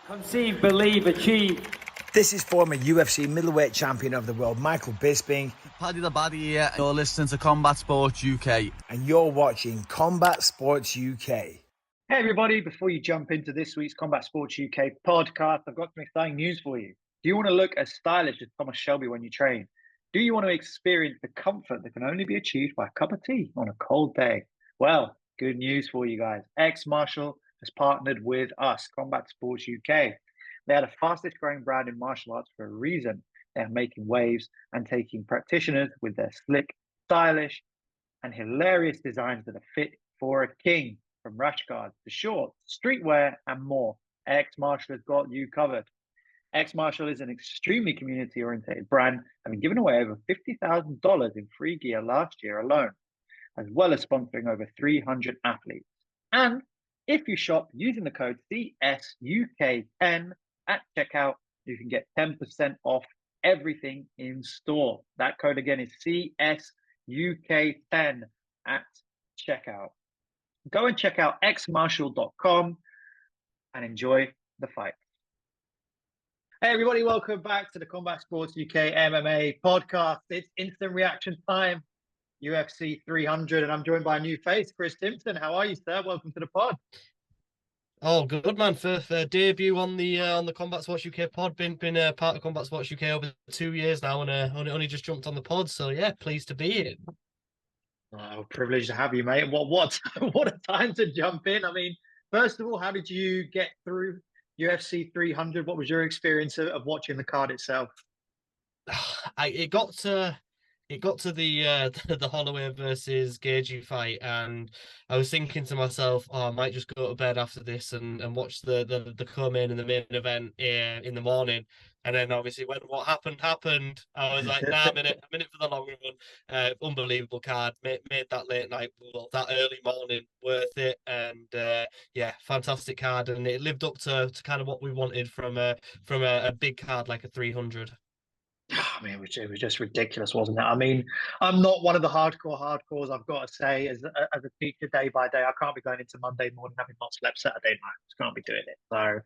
Conceive, believe, achieve. This is former UFC middleweight champion of the world, Michael Bisping. Paddy the Baddy here. You're listening to Combat Sports UK. And you're watching Combat Sports UK. Hey everybody, before you jump into this week's Combat Sports UK podcast, I've got some exciting news for you. Do you want to look as stylish as Thomas Shelby when you train? Do you want to experience the comfort that can only be achieved by a cup of tea on a cold day? Well, good news for you guys. Ex-Martial has partnered with us, Combat Sports UK. They are the fastest growing brand in martial arts for a reason. They are making waves and taking practitioners with their slick, stylish, and hilarious designs that are fit for a king. From rash guards to shorts, streetwear, and more, Ex-Martial has got you covered. Ex-Martial is an extremely community-oriented brand, having given away over $50,000 in free gear last year alone, as well as sponsoring over 300 athletes. And if you shop using the code CSUK10 at checkout, you can get 10% off everything in store. That code again is CSUK10 at checkout. Go and check out xmartial.com and enjoy the fight. Hey everybody, welcome back to the Combat Sports UK MMA podcast. It's instant reaction time, UFC 300, and I'm joined by a new face, Chris Timpson. How are you, sir? Welcome to the pod. Oh, good man! For debut on the Combat Sports UK pod, been part of Combat Sports UK over 2 years now, and only just jumped on the pod. So yeah, pleased to be here. Oh, privileged to have you, mate. What a time to jump in. I mean, first of all, how did you get through UFC 300? What was your experience of watching the card itself? It got to the Holloway versus Gagey fight, and I was thinking to myself, oh, I might just go to bed after this and watch the co-main and the main event in the morning. And then obviously when what happened, I was like, nah, I'm in it for the long run. Unbelievable card, made that late night, well, that early morning worth it. And yeah, fantastic card, and it lived up to kind of what we wanted from a big card like a 300. I mean, it was just ridiculous, wasn't it? I mean, I'm not one of the hardcores, I've got to say, as a teacher day by day. I can't be going into Monday morning having not slept Saturday night. I just can't be doing it. So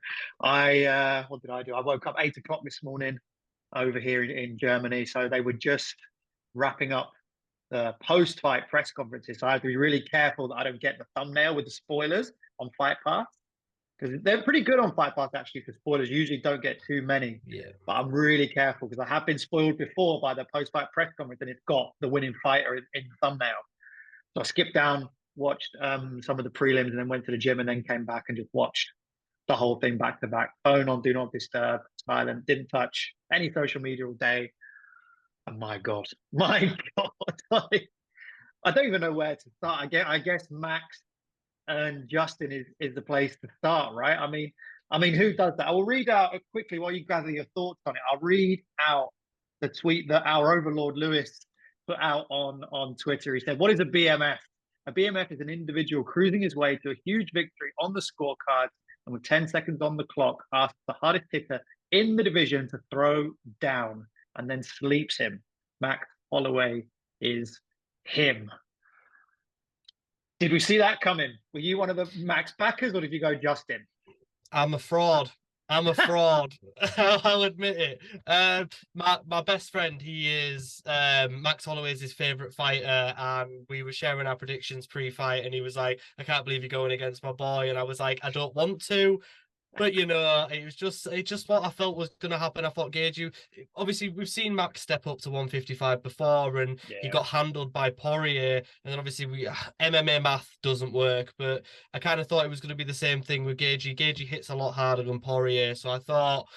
what did I do? I woke up 8 o'clock this morning over here in Germany. So they were just wrapping up the post-fight press conferences. So I have to be really careful that I don't get the thumbnail with the spoilers on Fight Pass, because they're pretty good on Fight Pass, actually, because spoilers usually don't get too many. Yeah. But I'm really careful because I have been spoiled before by the post-fight press conference, and it's got the winning fighter in the thumbnail. So I skipped down, watched some of the prelims, and then went to the gym, and then came back and just watched the whole thing back to back. Phone on Do Not Disturb, silent, didn't touch any social media all day. And my God, I don't even know where to start. I guess Max and Justin is the place to start, right? I mean, who does that? I will read out quickly while you gather your thoughts on it. I'll read out the tweet that our overlord Lewis put out on Twitter. He said, "What is a BMF? A BMF is an individual cruising his way to a huge victory on the scorecard, and with 10 seconds on the clock, asks the hardest hitter in the division to throw down and then sleeps him. Max Holloway is him." Did we see that coming? Were you one of the Max backers, or did you go Justin? I'm a fraud. I'll admit it. My best friend, he is Max Holloway is his favorite fighter, and we were sharing our predictions pre-fight, and he was like, "I can't believe you're going against my boy," and I was like, "I don't want to." But it just what I felt was going to happen. I thought Gagey, obviously we've seen Max step up to 155 before, and he got handled by Poirier, and then obviously MMA math doesn't work, but I kind of thought it was going to be the same thing with Gagey. Gagey hits a lot harder than Poirier, so I thought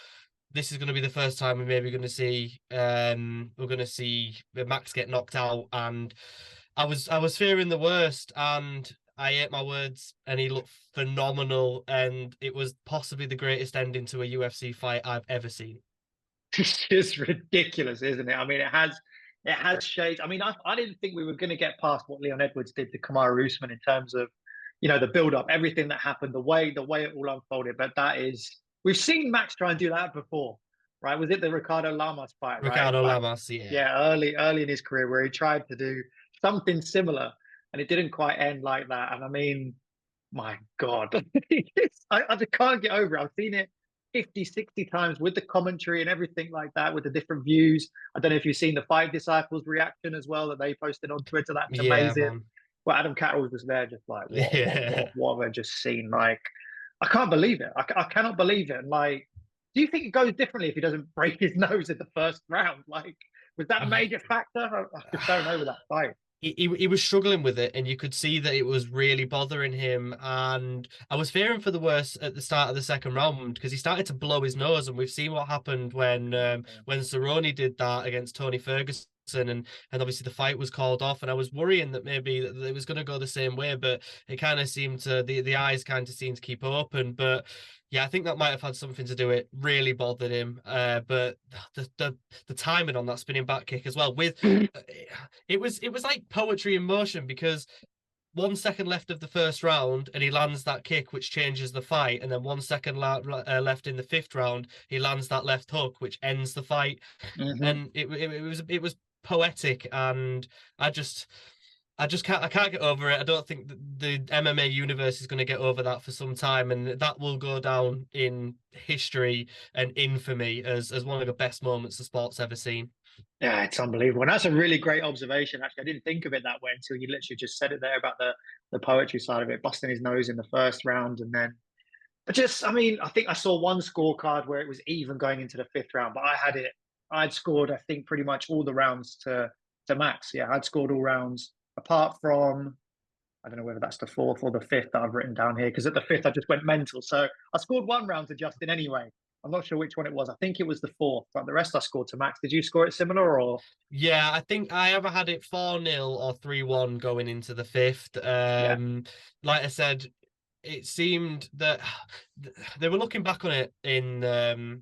this is going to be the first time we're maybe going to see Max get knocked out, and I was fearing the worst, and I ate my words, and he looked phenomenal, and it was possibly the greatest ending to a UFC fight I've ever seen. It's just ridiculous, isn't it? I mean, it has shades. I mean, I didn't think we were going to get past what Leon Edwards did to Kamaru Usman in terms of, the build-up, everything that happened, the way it all unfolded. But we've seen Max try and do that before, right? Was it the Ricardo Lamas fight? Ricardo Lamas, yeah. Yeah, early in his career, where he tried to do something similar, and it didn't quite end like that. And I mean, my God, I just can't get over it. I've seen it 50, 60 times with the commentary and everything like that, with the different views. I don't know if you've seen the Five Disciples reaction as well that they posted on Twitter. That's Yeah, amazing. man. Well, Adam Cattle was just there, just like, Yeah. what have I just seen? Like, I can't believe it. I cannot believe it. And like, do you think it goes differently if he doesn't break his nose in the first round? Like, was that a major factor? I just don't know with that fight. He was struggling with it, and you could see that it was really bothering him. And I was fearing for the worst at the start of the second round because he started to blow his nose, and we've seen what happened when Cerrone did that against Tony Ferguson. And obviously the fight was called off, and I was worrying that maybe that it was going to go the same way, but it kind of seemed to the eyes kind of seemed to keep open. But yeah, I think that might have had something to do. It really bothered him. But the timing on that spinning back kick as well, with it was like poetry in motion, because 1 second left of the first round and he lands that kick which changes the fight, and then 1 second left in the fifth round he lands that left hook which ends the fight. And it was poetic, and I can't get over it. I don't think the MMA universe is going to get over that for some time, and that will go down in history and infamy as one of the best moments the sport's ever seen. Yeah, it's unbelievable. And that's a really great observation. Actually, I didn't think of it that way until you literally just said it there about the poetry side of it, busting his nose in the first round. And then, I mean, I think I saw one scorecard where it was even going into the fifth round, but I'd scored, I think, pretty much all the rounds to Max. Yeah, I'd scored all rounds apart from, I don't know whether that's the fourth or the fifth that I've written down here, because at the fifth I just went mental. So I scored one round to Justin anyway. I'm not sure which one it was. I think it was the fourth, but the rest I scored to Max. Did you score it similar or? Yeah, I think I either had it 4-0 or 3-1 going into the fifth. Like I said, it seemed that they were looking back on it in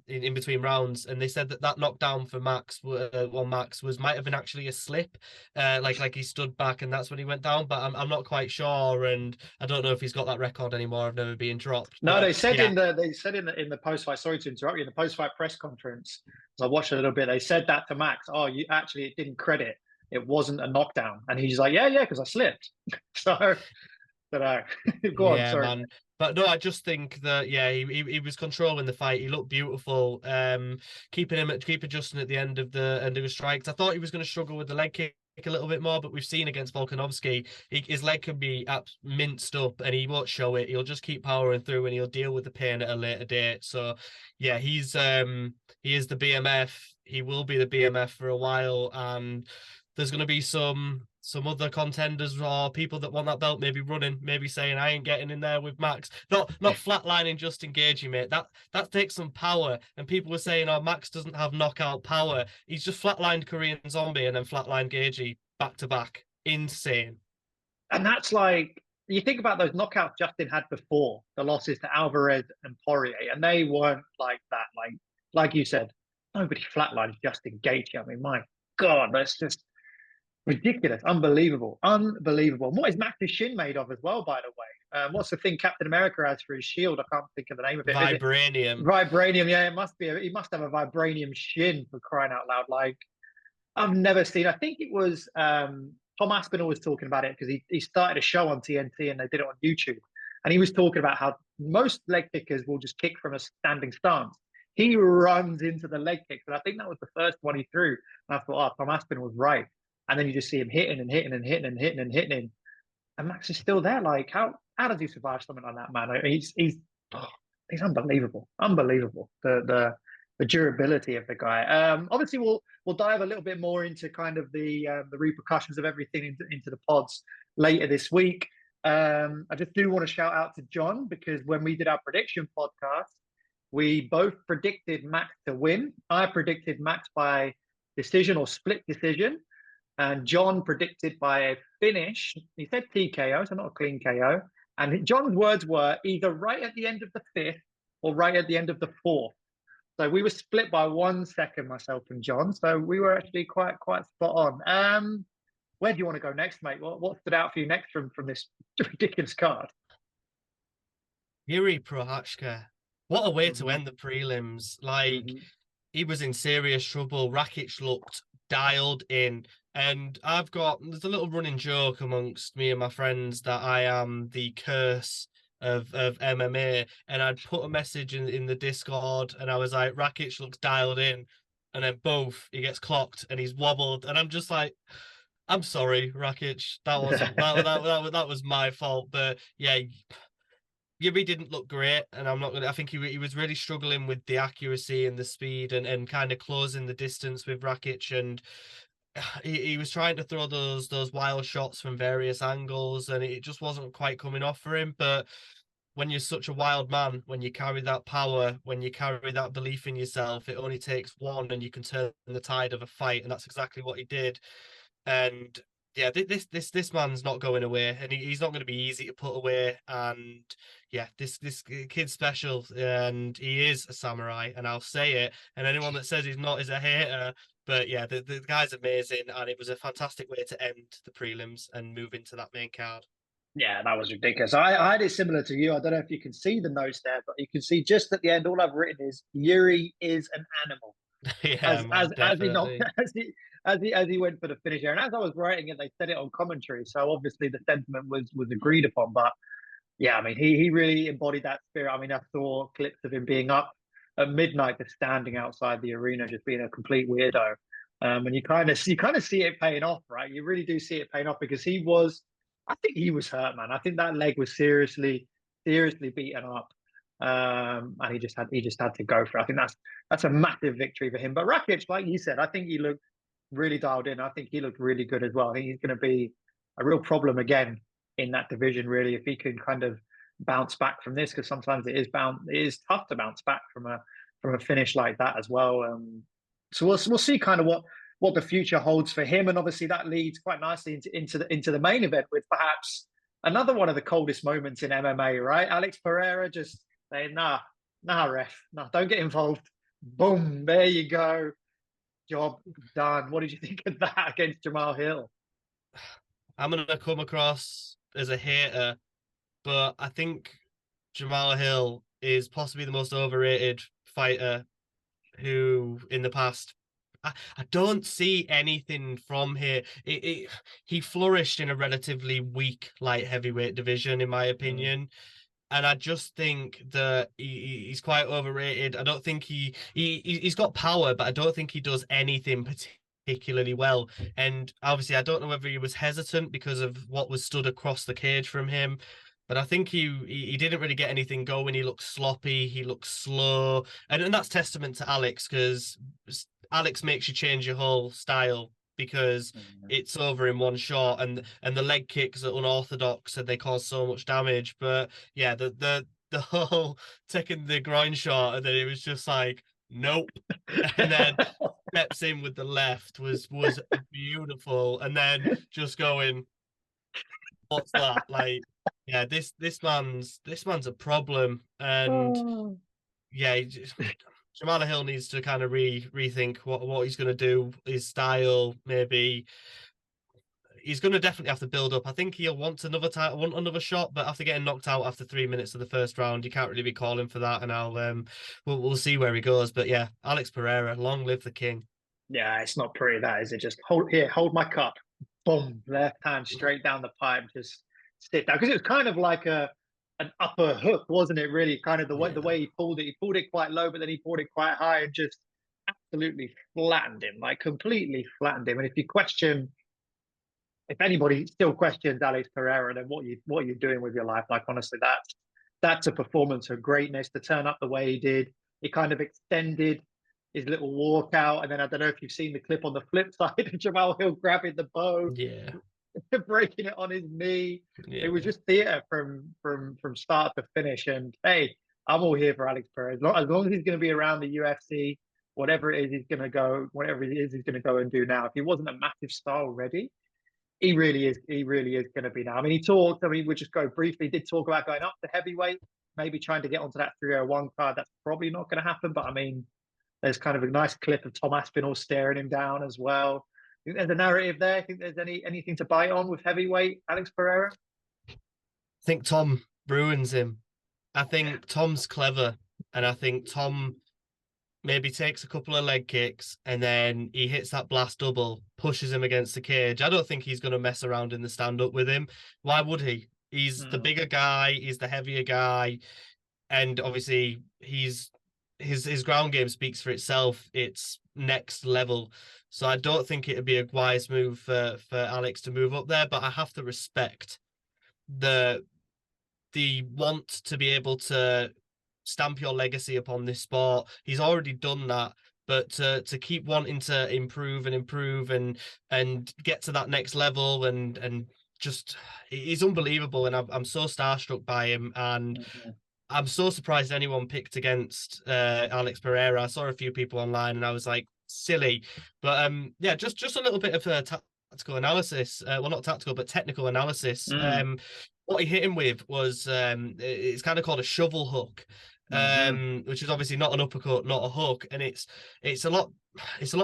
between rounds, and they said that knockdown for Max might have been actually a slip, like he stood back and that's when he went down. But I'm not quite sure, and I don't know if he's got that record anymore of never being dropped. No, but, they said yeah. in the post fight. Sorry to interrupt you. In the post fight press conference, as I watched a little bit, they said that to Max. Oh, you actually, it didn't credit. It wasn't a knockdown, and he's like, yeah, because I slipped. So. But go on, sorry. Man. But no, I just think that he was controlling the fight. He looked beautiful. Keep adjusting at the end of the strikes. I thought he was going to struggle with the leg kick a little bit more, but we've seen against Volkanovski, his leg can be minced up and he won't show it. He'll just keep powering through and he'll deal with the pain at a later date. So yeah, he is the BMF. He will be the BMF for a while, and there's going to be some other contenders or people that want that belt maybe running, maybe saying I ain't getting in there with Max. Not flatlining Justin Gaethje, mate. That takes some power. And people were saying, oh, Max doesn't have knockout power. He's just flatlined Korean Zombie and then flatlined Gaethje back to back. Insane. And that's like, you think about those knockouts Justin had before, the losses to Alvarez and Poirier, and they weren't like that. Like you said, nobody flatlined Justin Gaethje. I mean, my God, that's just ridiculous. Unbelievable. What is Max's shin made of as well, by the way? What's the thing Captain America has for his shield? I can't think of the name of it. Vibranium. Vibranium, yeah, it must be. He must have a vibranium shin, for crying out loud. Like, I've never seen, I think it was Tom Aspinall was talking about it because he started a show on TNT and they did it on YouTube. And he was talking about how most leg kickers will just kick from a standing stance. He runs into the leg kick. And I think that was the first one he threw. And I thought, oh, Tom Aspinall was right. And then you just see him hitting and hitting and hitting and hitting and hitting him. And Max is still there. Like, how does he survive something like that, man? He's unbelievable. Unbelievable. The durability of the guy. Obviously, we'll dive a little bit more into kind of the repercussions of everything into the pods later this week. I just do want to shout out to John, because when we did our prediction podcast, we both predicted Max to win. I predicted Max by decision or split decision. And John predicted by a finish. He said TKO, so not a clean KO. And John's words were either right at the end of the fifth or right at the end of the fourth. So we were split by 1 second, myself and John. So we were actually quite spot on. Where do you want to go next, mate? What stood out for you next from this ridiculous card? Yuri Prohachka. What a way to end the prelims. Like, he was in serious trouble. Rakic looked dialed in. And there's a little running joke amongst me and my friends that I am the curse of MMA, and I'd put a message in the Discord, and I was like, Rakic looks dialed in, and then he gets clocked and he's wobbled, and I'm just like, I'm sorry, Rakic, that wasn't that was my fault, but yeah. Yuri didn't look great, and I think he was really struggling with the accuracy and the speed and kind of closing the distance with Rakic, and he was trying to throw those wild shots from various angles, and it just wasn't quite coming off for him. But when you're such a wild man, when you carry that power, when you carry that belief in yourself, it only takes one, and you can turn the tide of a fight, and that's exactly what he did. And yeah, this man's not going away, and he's not going to be easy to put away. And yeah, this kid's special, and he is a samurai, and I'll say it. And anyone that says he's not is a hater. But yeah, the guy's amazing, and it was a fantastic way to end the prelims and move into that main card. Yeah, that was ridiculous. I had it similar to you. I don't know if you can see the notes there, but you can see just at the end, all I've written is Yuri is an animal. Yeah, As he not as he went for the finish there. And as I was writing it, they said it on commentary. So obviously the sentiment was agreed upon. But yeah, I mean, he really embodied that spirit. I mean, I saw clips of him being up at midnight, just standing outside the arena, just being a complete weirdo. And you kind of see it paying off, right? You really do see it paying off, because I think he was hurt, man. I think that leg was seriously beaten up. And he just had to go for it. I think that's a massive victory for him. But Rakic, like you said, I think he looked really dialed in. I think he looked really good as well. I think he's going to be a real problem again in that division, really, if he can kind of bounce back from this, because sometimes it is tough to bounce back from a finish like that as well. So we'll see kind of what the future holds for him, and obviously that leads quite nicely into the main event with perhaps another one of the coldest moments in MMA, right? Alex Pereira just saying, nah, ref, no, don't get involved. Boom, there you go. Job done. What did you think of that against Jamal Hill? I'm going to come across as a hater, but I think Jamal Hill is possibly the most overrated fighter who in the past. I don't see anything from here. He flourished in a relatively weak light heavyweight division, in my opinion. And I just think that he's quite overrated. I don't think he's got power, but I don't think he does anything particularly well. And obviously, I don't know whether he was hesitant because of what was stood across the cage from him. But I think he didn't really get anything going. He looked sloppy. He looked slow. And that's testament to Alex, because Alex makes you change your whole style, because it's over in one shot, and the leg kicks are unorthodox and they cause so much damage. But yeah, the whole taking the groin shot, and then it was just like, nope. And then steps in with the left was beautiful. And then just going, what's that? Like, yeah, this man's a problem. And yeah, Jamal Hill needs to kind of rethink what he's going to do, his style. Maybe he's going to definitely have to build up. I think he'll want another shot, but after getting knocked out after 3 minutes of the first round, you can't really be calling for that. And we'll see where he goes. But yeah, Alex Pereira, long live the king. Yeah, it's not pretty, that is it? Just hold my cup. Boom, left hand straight down the pipe, just sit down, because it was kind of like an upper hook, wasn't it? Really, kind of the way he pulled it quite low, but then he pulled it quite high and just absolutely flattened him, like completely flattened him. And if anybody still questions Alex Pereira, then what are you doing with your life? Like, honestly, that's a performance of greatness to turn up the way he did. He kind of extended his little walkout, and then I don't know if you've seen the clip on the flip side of Jamal Hill grabbing the bow, breaking it on his knee. It was just theater from start to finish. And hey, I'm all here for Alex Pereira. As long as he's going to be around the UFC, whatever it is he's going to go and do now. If he wasn't a massive star already, he really is going to be now. I mean, we'll just go briefly, he did talk about going up to heavyweight, maybe trying to get onto that 301 card. That's probably not going to happen, but I mean, there's kind of a nice clip of Tom Aspinall staring him down as well. I think there's a narrative there. I think there's anything to bite on with heavyweight Alex Pereira? I think Tom ruins him. I think Tom's clever, and I think Tom maybe takes a couple of leg kicks and then he hits that blast double, pushes him against the cage. I don't think he's going to mess around in the stand-up with him. Why would he? He's the bigger guy, he's the heavier guy, and obviously his ground game speaks for itself. It's next level. So I don't think it'd be a wise move for Alex to move up there, but I have to respect the want to be able to stamp your legacy upon this sport. He's already done that, but to keep wanting to improve and get to that next level and just he's unbelievable, and I'm so starstruck by him, and I'm so surprised anyone picked against Alex Pereira. I saw a few people online, and I was like, silly, but yeah, just a little bit of a tactical analysis. Well, not tactical, but technical analysis. What he hit him with was it's kind of called a shovel hook, which is obviously not an uppercut, not a hook, and it's a lot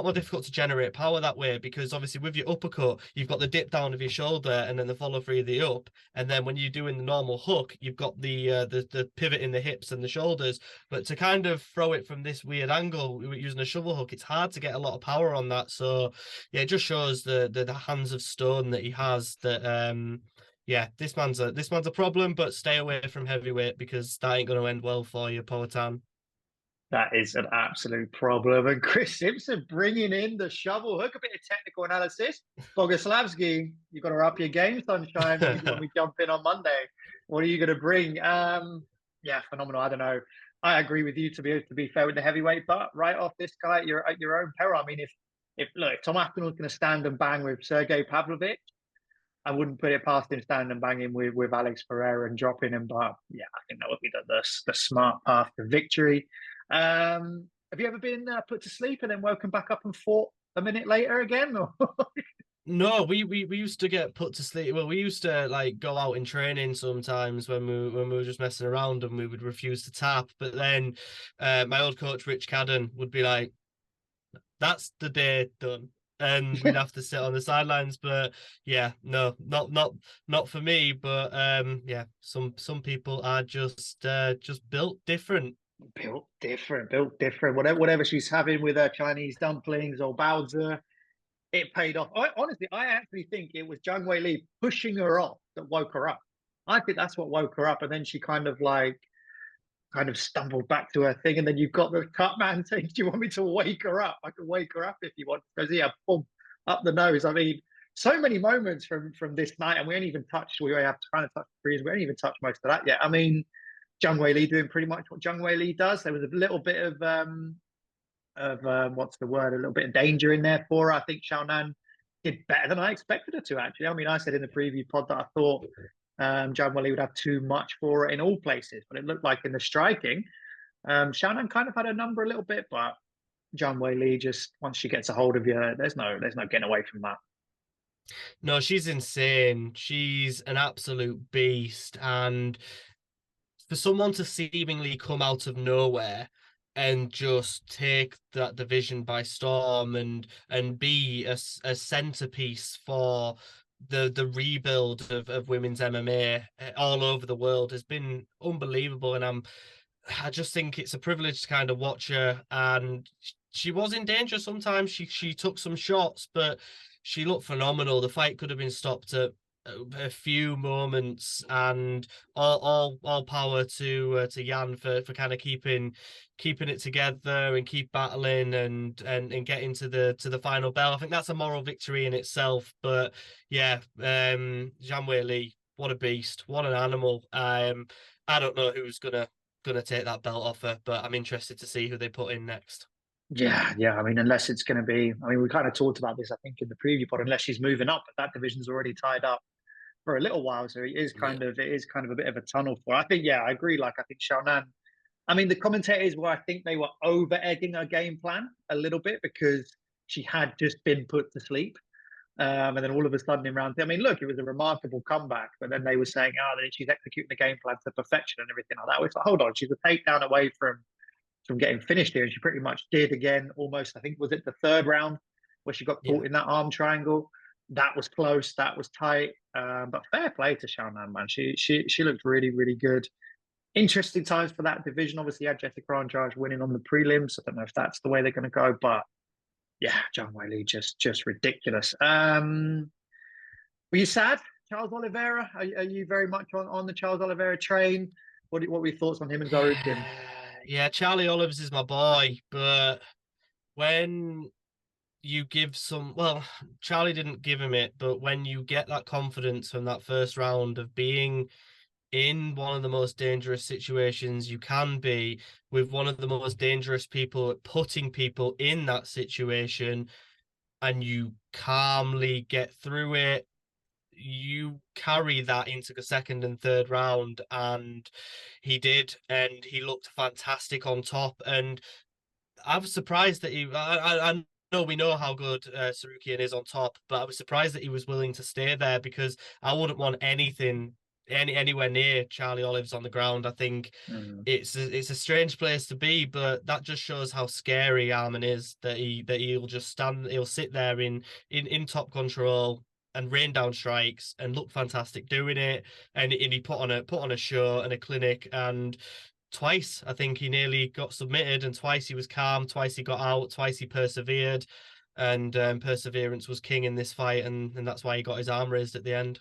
more difficult to generate power that way, because obviously with your uppercut you've got the dip down of your shoulder and then the follow through of the up, and then when you're doing the normal hook you've got the pivot in the hips and the shoulders. But to kind of throw it from this weird angle using a shovel hook, it's hard to get a lot of power on that. So yeah, it just shows the hands of stone that he has. That yeah, this man's a problem, but stay away from heavyweight because that ain't going to end well for you, Powhatan. That is an absolute problem. And Chris Simpson bringing in the shovel hook, a bit of technical analysis. Boguslavski, you've got to up your game, sunshine, when we jump in on Monday. What are you going to bring? Yeah, phenomenal. I don't know. I agree with you to be fair with the heavyweight, but right off this guy at your own peril. I mean, if Tom Aspinall's going to stand and bang with Sergey Pavlovich, I wouldn't put it past him standing and banging with Alex Pereira and dropping him. But yeah, I think that would be the smart path to victory. Have you ever been put to sleep and then woken back up and fought a minute later again? Or? No, we used to get put to sleep. Well, we used to like go out in training sometimes when we were just messing around, and we would refuse to tap. But then my old coach Rich Cadden would be like, "That's the day done." And we'd have to sit on the sidelines. But yeah, no, not for me. But yeah, some people are just built different. Built different. Whatever she's having with her Chinese dumplings or baozi, it paid off. Honestly, I actually think it was Zhang Weili pushing her off that woke her up. I think that's what woke her up, and then she kind of stumbled back to her thing, and then you've got the cut man saying, "Do you want me to wake her up? I can wake her up if you want." Because yeah, boom, up the nose. I mean, so many moments from this night, and we ain't even touched. We have to kind of touch the breeze. We ain't even touched most of that yet. I mean, Zhang Weili doing pretty much what Zhang Weili does. There was a little bit of what's the word? A little bit of danger in there for her. I think Xiaonan did better than I expected her to. Actually, I mean, I said in the preview pod that I thought Zhang Weili would have too much for her in all places, but it looked like in the striking, Xiaonan kind of had a number a little bit, but Zhang Weili just once she gets a hold of you, there's no getting away from that. No, she's insane. She's an absolute beast, and for someone to seemingly come out of nowhere and just take that division by storm and be a centerpiece for the rebuild of women's MMA all over the world has been unbelievable. And I just think it's a privilege to kind of watch her. And she was in danger sometimes. She took some shots, but she looked phenomenal. The fight could have been stopped at a few moments, and all power to Jan for kind of keeping it together and keep battling and getting to the final bell. I think that's a moral victory in itself. But yeah, Zhang Weili, what a beast, what an animal. I don't know who's gonna take that belt off her, but I'm interested to see who they put in next. Yeah. I mean, unless it's going to be, I mean, we kind of talked about this, I think, in the preview pod. Unless she's moving up, but that division's already tied up for a little while, so it is kind of a bit of a tunnel for her. I think, yeah, I agree. Like, I think Xiaonan, I mean, the commentators were, I think they were over egging her game plan a little bit because she had just been put to sleep. And then all of a sudden in round 2, I mean, look, it was a remarkable comeback, but then they were saying, that she's executing the game plan to perfection and everything like that. It's like, hold on, she's a takedown away from getting finished here, and she pretty much did again, almost, I think, was it the third round where she got caught in that arm triangle? That was close, that was tight, but fair play to Xiaonan, man. She looked really, really good. Interesting times for that division. Obviously, you had Jessica Andrade winning on the prelims. I don't know if that's the way they're going to go, but yeah, Zhang Weili just ridiculous. Were you sad Charles Oliveira? Are you very much on the Charles Oliveira train? What were your thoughts on him and Zarukian? Yeah, Charlie Olives is my boy, but when you give Charlie didn't give him it, but when you get that confidence from that first round of being in one of the most dangerous situations you can be, with one of the most dangerous people putting people in that situation, and you calmly get through it, you carry that into the second and third round, and he did, and he looked fantastic on top. And I was surprised that I know we know how good Sarukian is on top, but I was surprised that he was willing to stay there, because I wouldn't want anywhere near Charlie Olives on the ground. I think it's a strange place to be, but that just shows how scary Arman is. That he'll sit there in top control and rain down strikes and look fantastic doing it. And he put on a show and a clinic, and twice I think he nearly got submitted, and twice he was calm, twice he got out, twice he persevered, and perseverance was king in this fight, and that's why he got his arm raised at the end.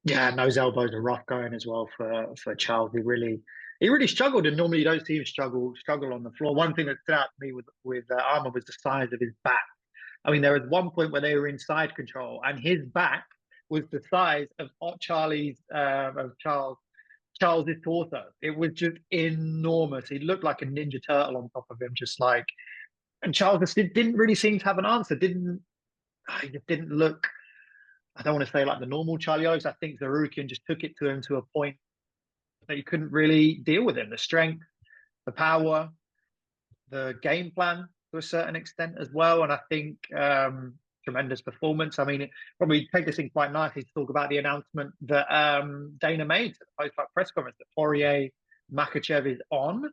Yeah, and those elbows are rough going as well for Charles. He really struggled, and normally you don't see him struggle on the floor. One thing that stood out to me with Arman was the size of his back. I mean, there was one point where they were in side control, and his back was the size of Charles's torso. It was just enormous. He looked like a Ninja Turtle on top of him, and Charles just didn't really seem to have an answer. He just didn't look. I don't want to say like the normal Charlie Olives. I think Zarukian just took it to him to a point that you couldn't really deal with him. The strength, the power, the game plan to a certain extent as well. And I think tremendous performance. I mean, probably take this thing quite nicely to talk about the announcement that Dana made at the post-fight press conference that Poirier Makhachev is on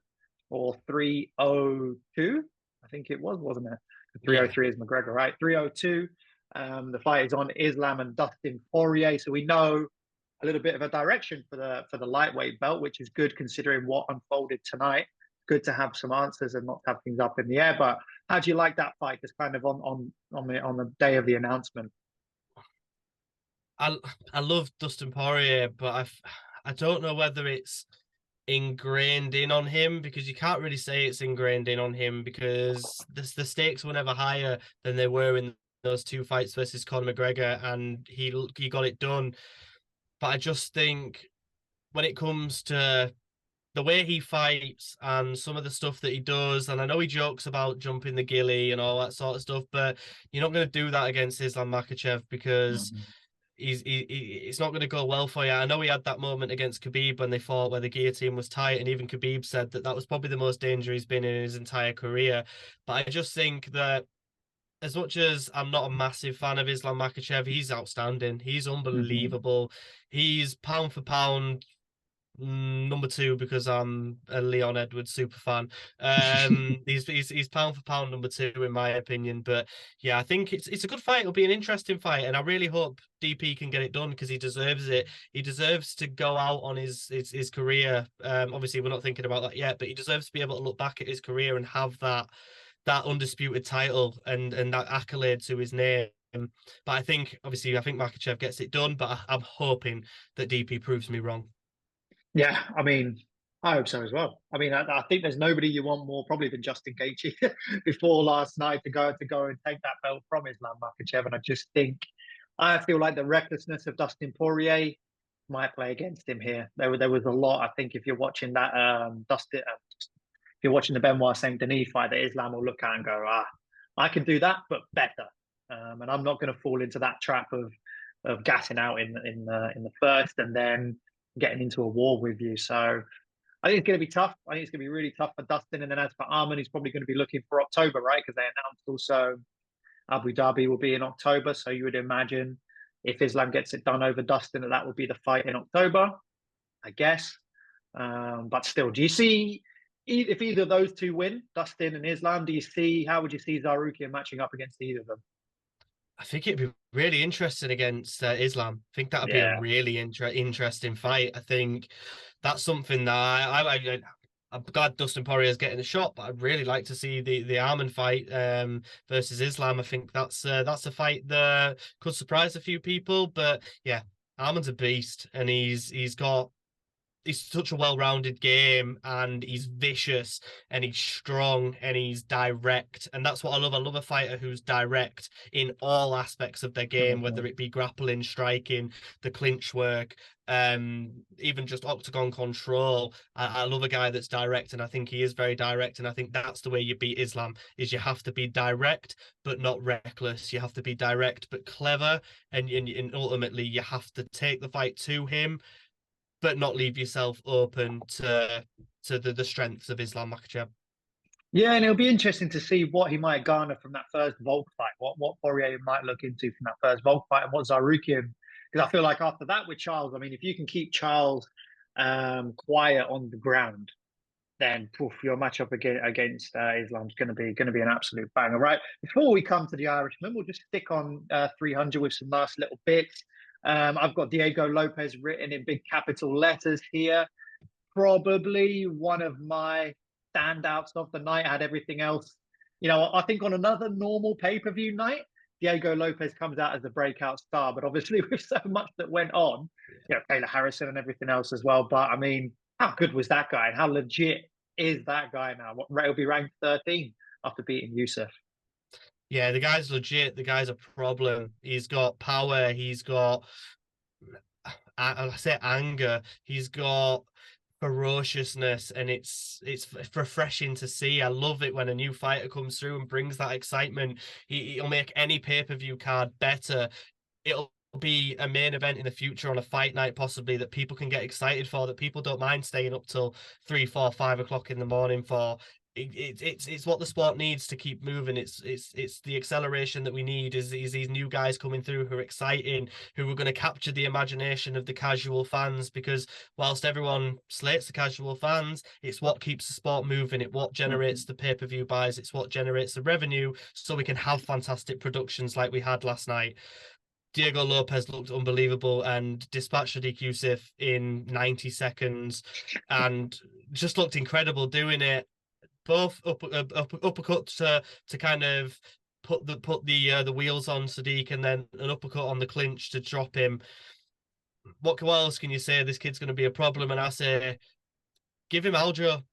for 302. I think it was, wasn't it? 303 is McGregor, right? 302. The fight is on Islam and Dustin Poirier. So we know a little bit of a direction for the lightweight belt, which is good considering what unfolded tonight. Good to have some answers and not have things up in the air. But how do you like that fight, just kind of on the day of the announcement? I love Dustin Poirier, but I don't know whether it's ingrained in on him, because you can't really say it's ingrained in on him, because the stakes were never higher than they were in those two fights versus Conor McGregor, and he got it done. But I just think when it comes to the way he fights and some of the stuff that he does, and I know he jokes about jumping the gilly and all that sort of stuff, but you're not going to do that against Islam Makhachev, because it's not going to go well for you. I know he had that moment against Khabib when they fought where the guillotine was tight, and even Khabib said that was probably the most danger he's been in his entire career. But I just think that as much as I'm not a massive fan of Islam Makhachev, he's outstanding. He's unbelievable. He's pound for pound number 2, because I'm a Leon Edwards super fan. He's pound for pound number 2 in my opinion. But yeah, I think it's a good fight. It'll be an interesting fight, and I really hope DP can get it done, because he deserves it. He deserves to go out on his career. Obviously, we're not thinking about that yet, but he deserves to be able to look back at his career and have that undisputed title and that accolade to his name. But I think Makhachev gets it done, but I'm hoping that DP proves me wrong. Yeah, I mean, I hope so as well. I mean, I think there's nobody you want more probably than Justin Gaethje before last night to go and take that belt from Islam Makhachev. And I feel like the recklessness of Dustin Poirier might play against him here. There was a lot. I think if you're watching that if you're watching the Benoit Saint Denis fight, that Islam will look at and go, I can do that, but better. And I'm not going to fall into that trap of gassing out in the first and then getting into a war with you. So I think it's going to be tough. I think it's going to be really tough for Dustin. And then as for Arman, he's probably going to be looking for October, right? Because they announced also Abu Dhabi will be in October. So you would imagine if Islam gets it done over Dustin, that will be the fight in October, I guess. But still, do you see, if either of those two win, Dustin and Islam, how would you see Zarukian matching up against either of them? I think it'd be really interesting against Islam. I think that would be a really interesting fight. I think that's something that I'm glad Dustin Poirier is getting a shot, but I'd really like to see the Arman fight versus Islam. I think that's a fight that could surprise a few people. But yeah, Arman's a beast, and he's such a well-rounded game, and he's vicious, and he's strong, and he's direct, and that's what I love. I love a fighter who's direct in all aspects of their game, whether it be grappling, striking, the clinch work, even just octagon control. I love a guy that's direct, and I think he is very direct, and I think that's the way you beat Islam, is you have to be direct but not reckless. You have to be direct but clever, and ultimately you have to take the fight to him but not leave yourself open to the strengths of Islam Makhachev. Yeah, and it'll be interesting to see what he might garner from that first Volk fight. What Poirier might look into from that first Volk fight, and what Zarukian. Because I feel like after that with Charles, I mean, if you can keep Charles quiet on the ground, then poof, your matchup against Islam's going to be an absolute banger, right? Before we come to the Irishman, we'll just stick on 300 with some nice little bits. I've got Diego Lopez written in big capital letters here. Probably one of my standouts of the night. I had everything else. I think on another normal pay-per-view night, Diego Lopez comes out as the breakout star. But obviously with so much that went on, Taylor Harrison and everything else as well. But I mean, how good was that guy? And how legit is that guy now? He'll be ranked 13 after beating Youssef. Yeah, the guy's legit. The guy's a problem. He's got power. He's got, I say, anger. He's got ferociousness, and it's refreshing to see. I love it when a new fighter comes through and brings that excitement. He'll make any pay-per-view card better. It'll be a main event in the future on a fight night, possibly, that people can get excited for, that people don't mind staying up till 3, 4, 5 o'clock in the morning for. It's what the sport needs to keep moving. It's the acceleration that we need. Is these new guys coming through who are exciting, who are going to capture the imagination of the casual fans, because whilst everyone slates the casual fans, it's what keeps the sport moving. It's what generates the pay-per-view buys. It's what generates the revenue, so we can have fantastic productions like we had last night. Diego Lopez looked unbelievable and dispatched Sadiq Youssef in 90 seconds and just looked incredible doing it. Both uppercut to kind of put the wheels on Sadiq, and then an uppercut on the clinch to drop him. What else can you say? This kid's going to be a problem, and I say, give him Aljo.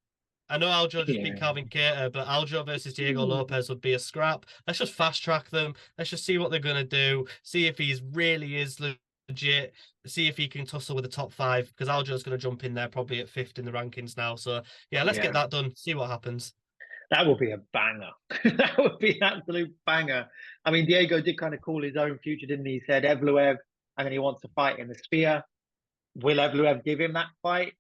I know Aljo just beat Calvin Kattar, but Aljo versus Diego Lopez would be a scrap. Let's just fast track them. Let's just see what they're going to do. See if he's really is legit. See if he can tussle with the top 5, because Aljo's going to jump in there probably at 5th in the rankings now. So yeah, let's get that done. See what happens. That would be a banger. That would be an absolute banger. I mean, Diego did kind of call his own future, didn't he? He said Evloev, and then he wants to fight in the Sphere. Will Evloev give him that fight?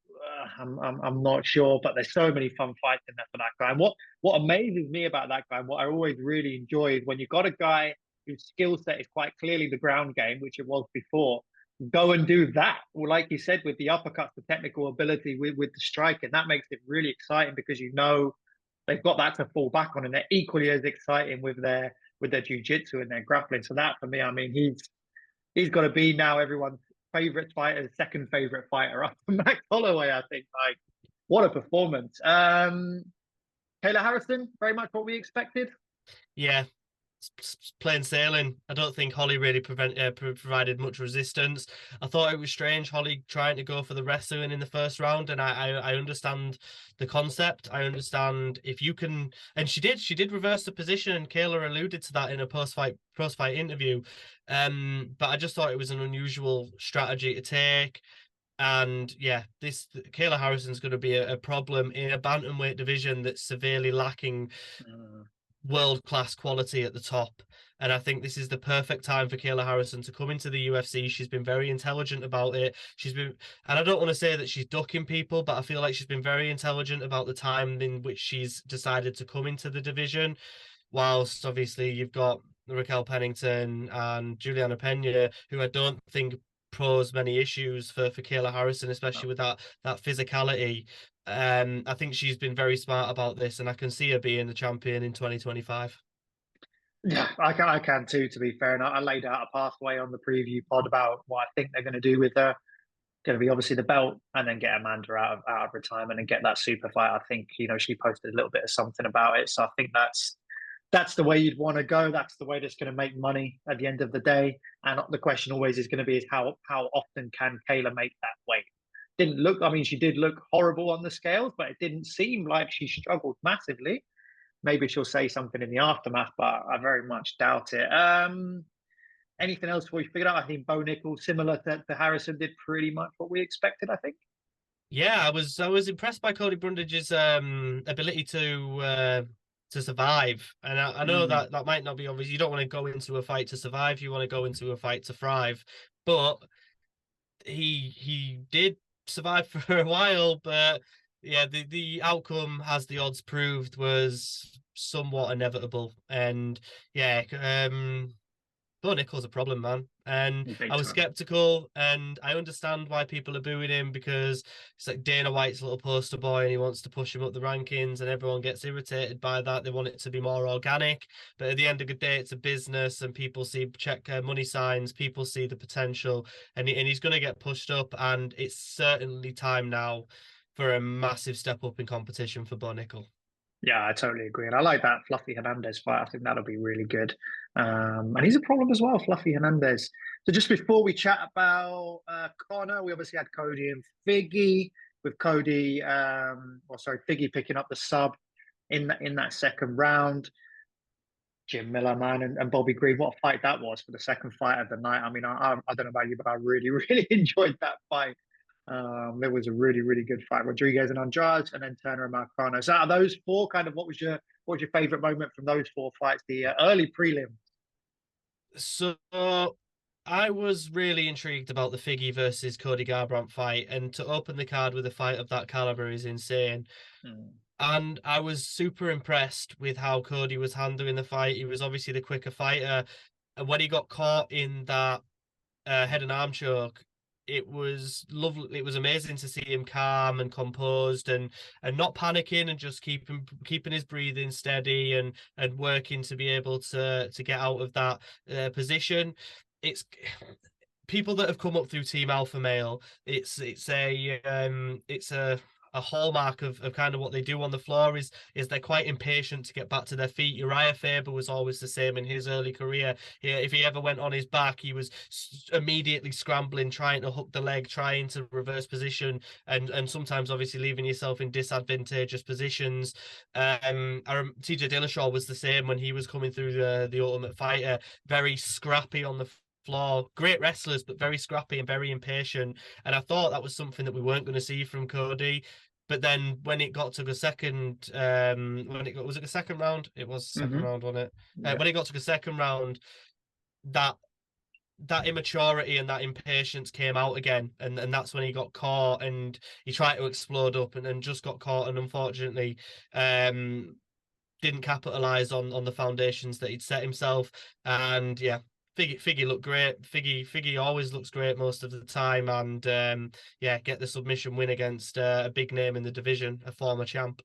I'm not sure, but there's so many fun fights in there for that guy. And what amazes me about that guy, and what I always really enjoyed, when you've got a guy whose skill set is quite clearly the ground game, which it was before, go and do that. Well, like you said, with the uppercuts, the technical ability, with the striking, that makes it really exciting, because they've got that to fall back on, and they're equally as exciting with their jiu-jitsu and their grappling. So that, for me, I mean, he's got to be now everyone's favorite fighter, second favorite fighter after Max Holloway, I think. Like, what a performance. Taylor Harrison, very much what we expected. Yeah, plain sailing. I don't think Holly really provided much resistance. I thought it was strange, Holly trying to go for the wrestling in the first round, and I understand the concept. I understand if you can, and she did reverse the position, and Kayla alluded to that in a post-fight interview. But I just thought it was an unusual strategy to take. And yeah, Kayla Harrison's going to be a problem in a bantamweight division that's severely lacking world-class quality at the top. And I think this is the perfect time for Kayla Harrison to come into the UFC. She's been very intelligent about it. And I don't want to say that she's ducking people, but I feel like she's been very intelligent about the time in which she's decided to come into the division. Whilst obviously you've got Raquel Pennington and Juliana Pena, who I don't think pose many issues for Kayla Harrison, especially with that physicality. I think she's been very smart about this, and I can see her being the champion in 2025. Yeah, I can too, to be fair. And I laid out a pathway on the preview pod about what I think they're going to do with her. Going to be obviously the belt, and then get Amanda out of retirement and get that super fight. I think, she posted a little bit of something about it. So I think that's the way you'd want to go. That's the way that's going to make money at the end of the day. And the question always is going to be is how often can Kayla make that weight? Didn't look, I mean, she did look horrible on the scales, but it didn't seem like she struggled massively. Maybe she'll say something in the aftermath, but I very much doubt it. Anything else we figured out? I think Bo Nickel, similar to Harrison, did pretty much what we expected, I think. Yeah, I was impressed by Cody Brundage's ability to survive, and I know that might not be obvious. You don't want to go into a fight to survive; you want to go into a fight to thrive. But he did survive for a while. But yeah, the outcome, as the odds proved, was somewhat inevitable. And yeah, Bo Nickel's a problem, man. And I was skeptical, and I understand why people are booing him, because it's like Dana White's little poster boy and he wants to push him up the rankings, and everyone gets irritated by that. They want it to be more organic. But at the end of the day, it's a business, and people see money signs, people see the potential, and he's going to get pushed up. And it's certainly time now for a massive step up in competition for Bo Nickel. Yeah, I totally agree. And I like that Fluffy Hernandez fight. I think that'll be really good. And he's a problem as well, Fluffy Hernandez. So just before we chat about Conor, we obviously had Cody and Figgy, with Cody, Figgy picking up the sub in that second round. Jim Miller, man, and Bobby Green, what a fight that was for the second fight of the night. I mean, I don't know about you, but I really, really enjoyed that fight. It was a really, really good fight. Rodriguez and Andrade, and then Turner and Marcano. So out of those four, kind of what was your favorite moment from those four fights, the early prelims? So I was really intrigued about the Figgy versus Cody Garbrandt fight, and to open the card with a fight of that caliber is insane. And I was super impressed with how Cody was handling the fight. He was obviously the quicker fighter, and when he got caught in that head and arm choke, it was lovely. It was amazing to see him calm and composed, and not panicking, and just keeping his breathing steady, and working to be able to get out of that position. It's people that have come up through Team Alpha Male. It's a hallmark of kind of what they do on the floor is they're quite impatient to get back to their feet. Uriah Faber was always the same in his early career. If he ever went on his back, he was immediately scrambling, trying to hook the leg, trying to reverse position, and sometimes obviously leaving yourself in disadvantageous positions. TJ Dillashaw was the same when he was coming through the Ultimate Fighter, very scrappy on the floor, great wrestlers, but very scrappy and very impatient. And I thought that was something that we weren't going to see from Cody. But then when it got to the second, was it the second round? It was the second round, wasn't it? Yeah. When it got to the second round, that immaturity and that impatience came out again, and that's when he got caught, and he tried to explode up, and just got caught, and unfortunately, didn't capitalize on the foundations that he'd set himself. And yeah, Figgy looked great. Figgy always looks great most of the time, and get the submission win against a big name in the division, a former champ.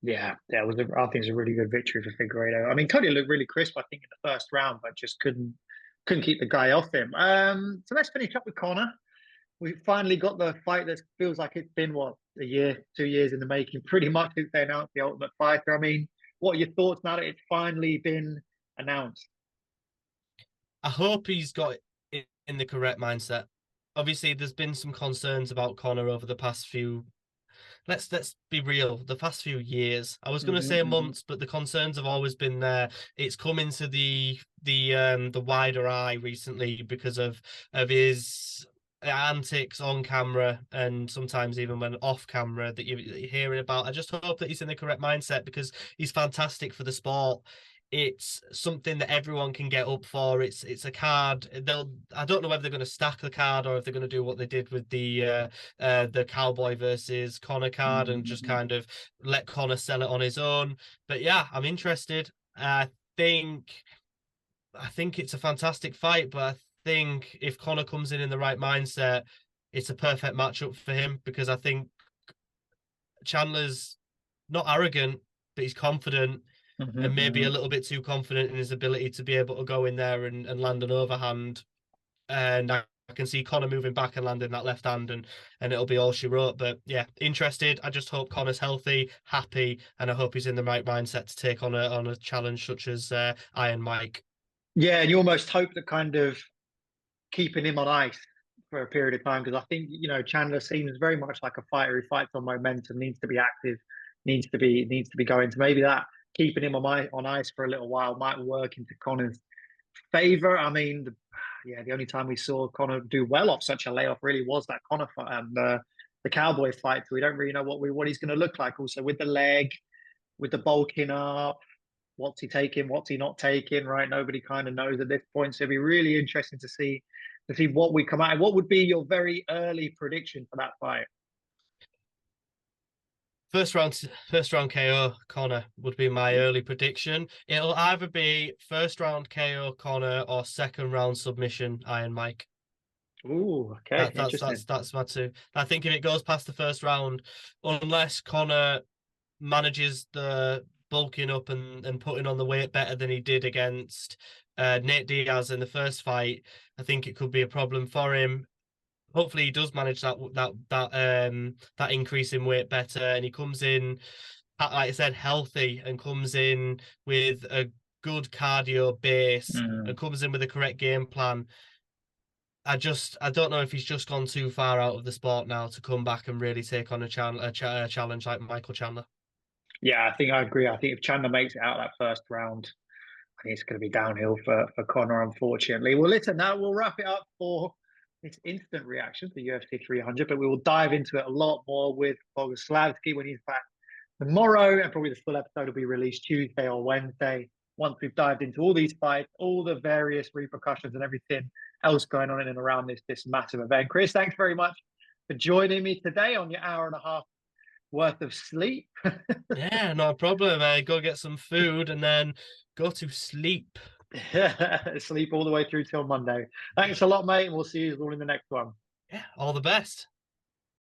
Yeah, I think it's a really good victory for Figueiredo. I mean, Cody looked really crisp, I think, in the first round, but just couldn't keep the guy off him. So let's finish up with Conor. We finally got the fight that feels like it's been, a year, 2 years in the making, pretty much since they announced the Ultimate Fighter. I mean, what are your thoughts now that it's finally been announced? I hope he's got it in the correct mindset. Obviously, there's been some concerns about Conor over the past few. Let's be real. The past few years, I was going to say months, but the concerns have always been there. It's come into the wider eye recently because of his antics on camera, and sometimes even when off camera that you're hearing about. I just hope that he's in the correct mindset, because he's fantastic for the sport. It's something that everyone can get up for. It's a card. I don't know whether they're going to stack the card, or if they're going to do what they did with the Cowboy versus Conor card, and just kind of let Conor sell it on his own. But yeah, I'm interested. I think it's a fantastic fight, but I think if Conor comes in the right mindset, it's a perfect matchup for him, because I think Chandler's not arrogant, but he's confident. And maybe a little bit too confident in his ability to be able to go in there and land an overhand. And I can see Conor moving back and landing that left hand, and it'll be all she wrote. But yeah, interested. I just hope Conor's healthy, happy, and I hope he's in the right mindset to take on a challenge such as Iron Mike. Yeah, and you almost hope that kind of keeping him on ice for a period of time, because I think, you know, Chandler seems very much like a fighter who fights on momentum, needs to be active, needs to be going. So maybe that keeping him on ice for a little while might work into Conor's favor. I mean, the only time we saw Conor do well off such a layoff really was that Conor fight and the Cowboy fight. So we don't really know what he's going to look like. Also with the leg, with the bulking up, what's he taking, what's he not taking, right? Nobody kind of knows at this point. So it'd be really interesting to see what we come out. What would be your very early prediction for that fight? First round KO Conor would be my early prediction. It'll either be first round KO Conor or second round submission Iron Mike. Ooh, okay. That's my two. I think if it goes past the first round, unless Conor manages the bulking up and putting on the weight better than he did against Nate Diaz in the first fight, I think it could be a problem for him. Hopefully he does manage that increase in weight better, and he comes in, like I said, healthy, and comes in with a good cardio base and comes in with the correct game plan. I don't know if he's just gone too far out of the sport now to come back and really take on a challenge like Michael Chandler. Yeah, I think I agree. I think if Chandler makes it out that first round, I think it's going to be downhill for Conor, unfortunately. Well, listen, now we'll wrap it up for this instant reaction to UFC 300, but we will dive into it a lot more with Boguslavski when he's back tomorrow, and probably the full episode will be released Tuesday or Wednesday once we've dived into all these fights, all the various repercussions and everything else going on in and around this massive event. Chris, thanks very much for joining me today on your hour and a half worth of sleep. Yeah, no problem. Go get some food and then go to sleep. Sleep all the way through till Monday. Thanks a lot, mate, and we'll see you all in the next one. Yeah, all the best.